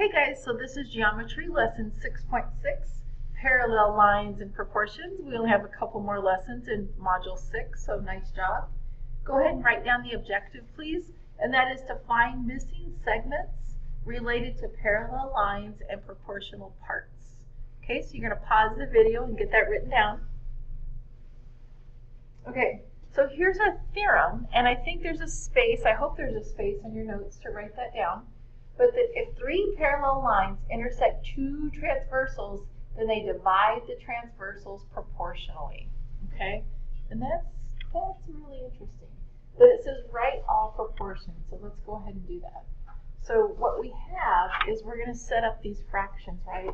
Okay guys, so this is geometry lesson 6.6, parallel lines and proportions. We only have a couple more lessons in module 6, so nice job. Go ahead and write down the objective please, and that is to find missing segments related to parallel lines and proportional parts. Okay, so you're going to pause the video and get that written down. Okay, so here's our theorem, and I think there's a space, I hope there's a space in your notes to write that down. But that if three parallel lines intersect two transversals, then they divide the transversals proportionally. Okay, and that's really interesting. But it says write all proportions, so let's go ahead and do that. So what we have is we're going to set up these fractions, right?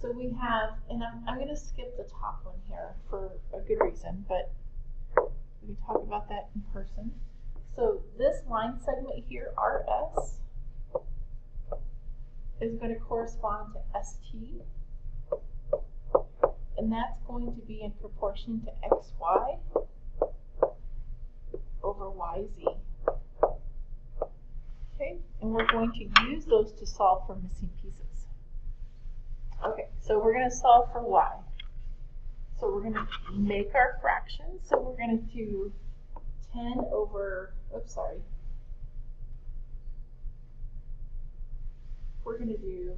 So we have, and I'm going to skip the top one here for a good reason, but we can talk about that in person. So this line segment here, RS, is going to correspond to ST, and that's going to be in proportion to XY over YZ. Okay, and we're going to use those to solve for missing pieces. Okay, so we're going to solve for Y. So we're going to make our fractions. So we're going to do 10 over, oops, sorry. We're going to do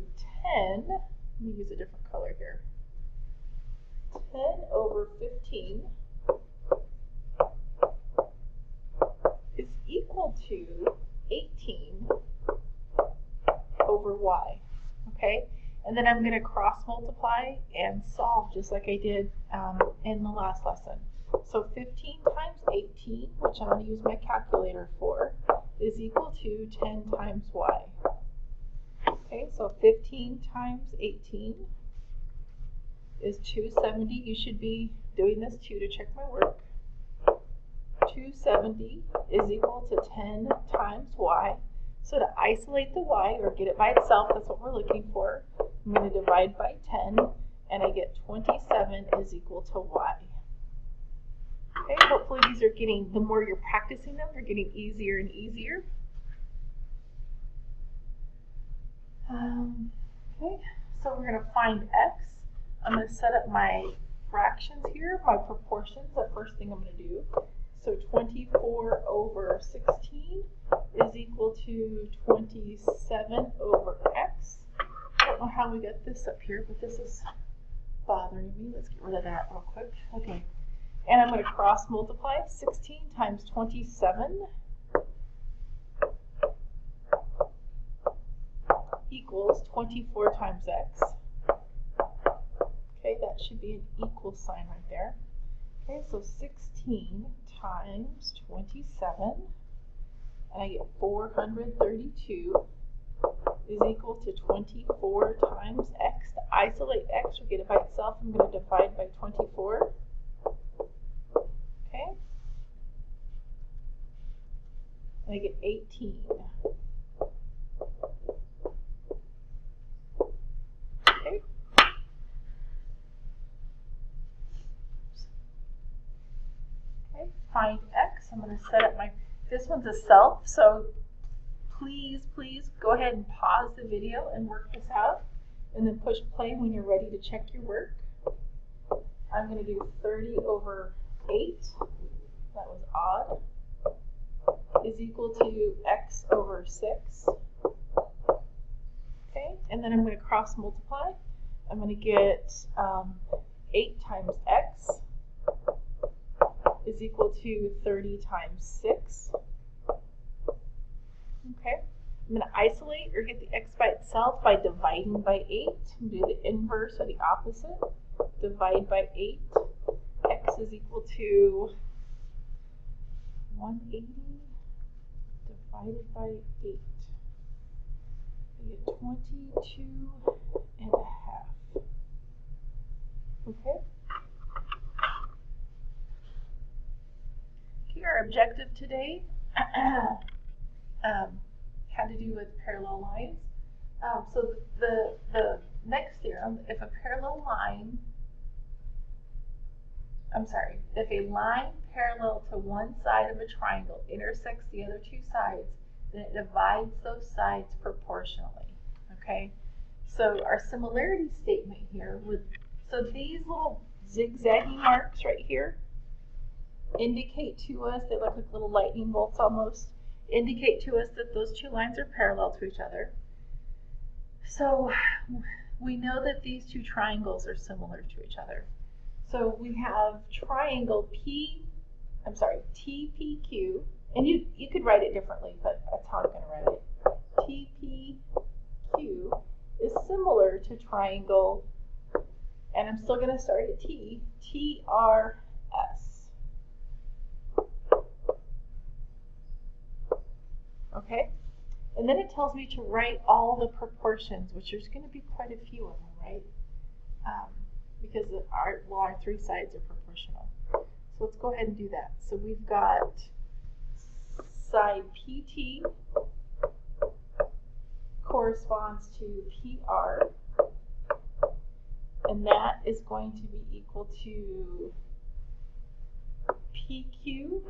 10, let me use a different color here, 10 over 15 is equal to 18 over Y, okay? And then I'm going to cross multiply and solve just like I did in the last lesson. So 15 times 18, which I'm going to use my calculator for, is equal to 10 times Y. Okay, so 15 times 18 is 270. You should be doing this too to check my work. 270 is equal to 10 times Y. So to isolate the Y, or get it by itself, that's what we're looking for. I'm going to divide by 10, and I get 27 is equal to Y. Okay, hopefully these are getting, the more you're practicing them, they're getting easier and easier. Okay, so we're going to find X. I'm going to set up my fractions here, my proportions, the first thing I'm going to do. So 24 over 16 is equal to 27 over X. I don't know how we got this up here, but this is bothering me. Let's get rid of that real quick. Okay, and I'm going to cross multiply. 16 times 27 equals 24 times X. Okay, that should be an equal sign right there. Okay, so 16 times 27, and I get 432 is equal to 24 times X. To isolate X or get it by itself, I'm going to divide by 24. Okay, and I get 18. Okay. Okay, find X. I'm going to set up my, this one's a self, so please go ahead and pause the video and work this out, and then push play when you're ready to check your work. I'm going to do 30 over 8, that was odd, is equal to X over 6. Okay, and then I'm going to cross multiply. I'm going to get 8 times X is equal to 30 times 6. Okay, I'm going to isolate or get the X by itself by dividing by 8. Do the inverse or the opposite. Divide by 8. X is equal to 180 divided by 8. I get 22 and a half. Okay. Okay, our objective today had to do with parallel lines. So the next theorem, if a parallel line, if a line parallel to one side of a triangle intersects the other two sides, then it divides those sides proportionally. Okay, So our similarity statement here would, so these little zigzaggy marks right here indicate to us, they look like little lightning bolts almost, indicate to us that those two lines are parallel to each other. So we know that these two triangles are similar to each other. So we have triangle TPQ, and you could write it differently, but that's how I'm going to write it. TPQ is similar to triangle, and I'm still going to start at T, TRS. Okay? And then it tells me to write all the proportions, which there's going to be quite a few of them, right? Because our three sides are proportional. So let's go ahead and do that. So we've got side PT corresponds to PR, and that is going to be equal to PQ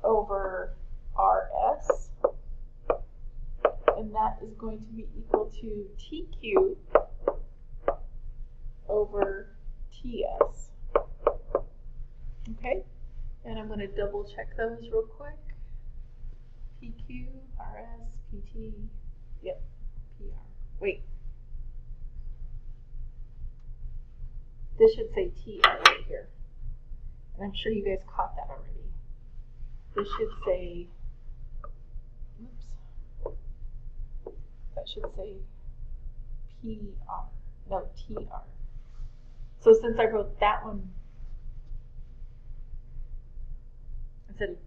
over RS, and that is going to be equal to TQ over TS. Okay, and I'm going to double check those real quick. PQ, RS, PT, yep, PR. Wait, this should say TR right here, and I'm sure you guys caught that already. This should say, oops, that should say PR, no, TR. So since I wrote that one,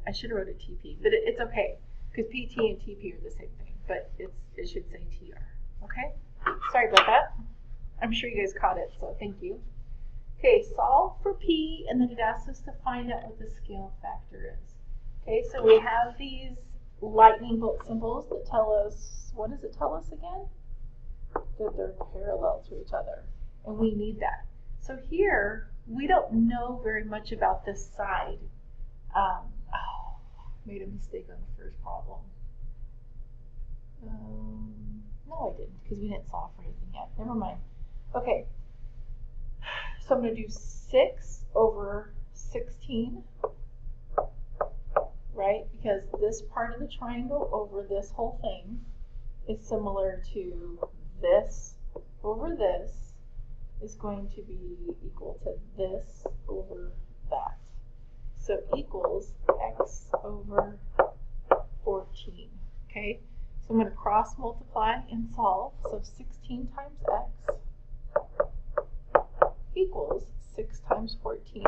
I should have wrote it TP, but it's okay, because PT and TP are the same thing, but it should say TR, okay? Sorry about that. I'm sure you guys caught it, so thank you. Okay, solve for P, and then it asks us to find out what the scale factor is. Okay, so we have these lightning bolt symbols that tell us, what does it tell us again? That they're parallel to each other, and we need that. So here, we don't know very much about this side. Made a mistake on the first problem. No, I didn't, because we didn't solve for anything yet. Never mind. Okay, so I'm going to do 6 over 16, right? Because this part of the triangle over this whole thing is similar to this over this is going to be equal to this over that. So equals x over 14, okay? So I'm going to cross multiply and solve. So 16 times x equals 6 times 14.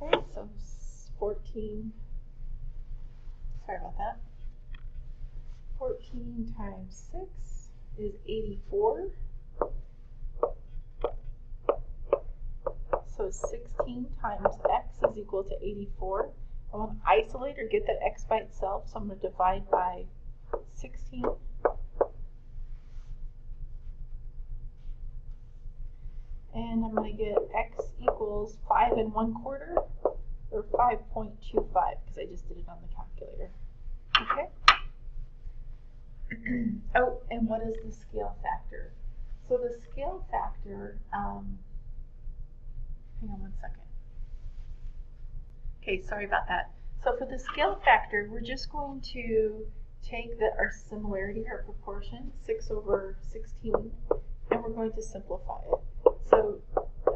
Okay, so 14, sorry about that. 14 times 6 is 84. So 16 times x is equal to 84. I want to isolate or get that x by itself, so I'm going to divide by 16. And I'm going to get x equals 5 1/4, or 5.25, because I just did it on the calculator. Okay? Oh, and what is the scale factor? So the scale factor, hang on one second. Okay, sorry about that. So for the scale factor, we're just going to take our similarity, our proportion, 6 over 16, and we're going to simplify it. So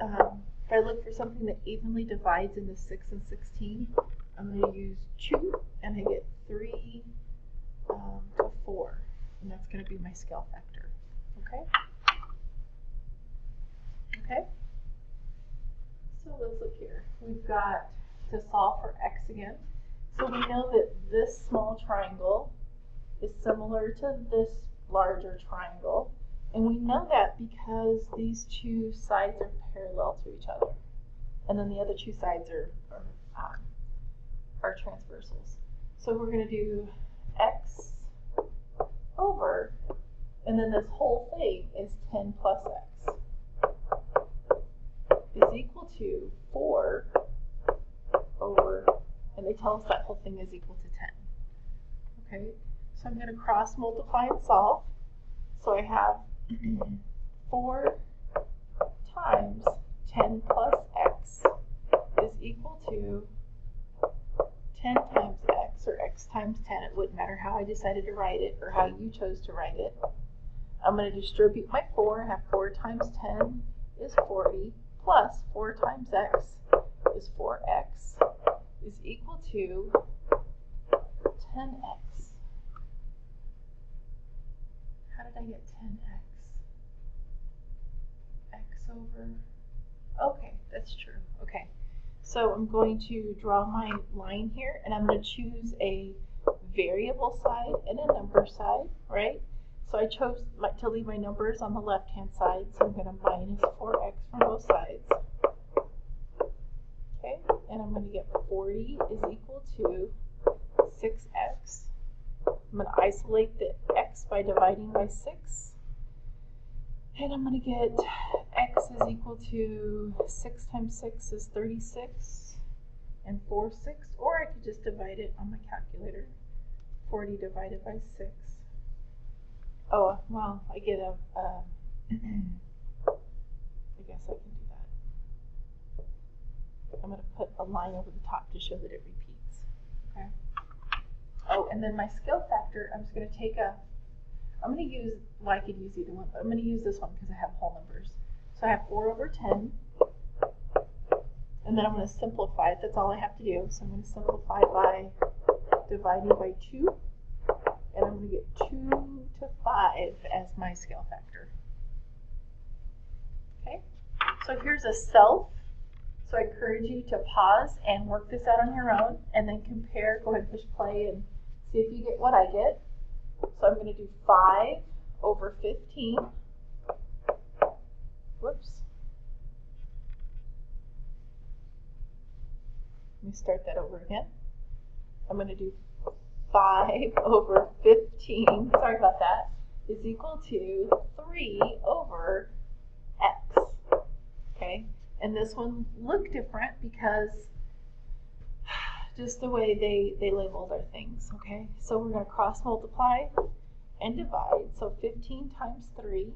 if I look for something that evenly divides into 6 and 16, I'm going to use 2, and I get 3 to 4, and that's going to be my scale factor. Okay? Okay? So let's look here. We've got to solve for x again. So we know that this small triangle is similar to this larger triangle. And we know that because these two sides are parallel to each other. And then the other two sides are transversals. So we're going to do x over, and then this whole thing is 10 plus x is equal to 4 over, and they tell us that whole thing is equal to 10. Okay, So I'm going to cross multiply and solve. So I have 4 times 10 plus x is equal to 10 times x, or x times 10. It wouldn't matter how I decided to write it or how you chose to write it. I'm going to distribute my 4. I have 4 times 10 is 40, plus 4 times x is 4x is equal to 10x. How did I get 10x? X over, okay, that's true. Okay, so I'm going to draw my line here, and I'm going to choose a variable side and a number side, right? So I chose to leave my numbers on the left-hand side, so I'm going to minus 4x from both sides. Okay, and I'm going to get 40 is equal to 6x. I'm going to isolate the x by dividing by 6. And I'm going to get x is equal to 6 times 6 is 36, and 4 6, or I could just divide it on my calculator. 40 divided by 6. Oh, well, I get a, I guess I can do that. I'm going to put a line over the top to show that it repeats. Okay. Oh, and then my scale factor, I'm just going to take I'm going to use, well, I could use either one, but I'm going to use this one because I have whole numbers. So I have 4 over 10, and then I'm going to simplify it. That's all I have to do. So I'm going to simplify by dividing by 2, and I'm going to get 2 to 5 as my scale factor. Okay, so here's a self. So I encourage you to pause and work this out on your own, and then compare. Go ahead and push play and see if you get what I get. So I'm going to do 5 over 15. Whoops. Let me start that over again. I'm going to do 5 over 15, sorry about that, is equal to 3 over x. Okay, and this one looked different because just the way they labeled our things. Okay, so we're going to cross multiply and divide. So 15 times 3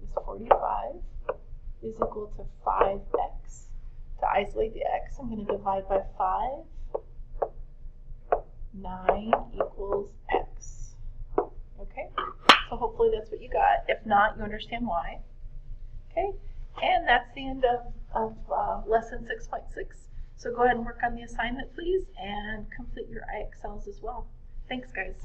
is 45 is equal to 5x. To isolate the x, I'm going to divide by 5. 9 equals x. Okay, so hopefully that's what you got. If not, you understand why. Okay, and that's the end of lesson 6.6. So go ahead and work on the assignment, please, and complete your IXLs as well. Thanks, guys.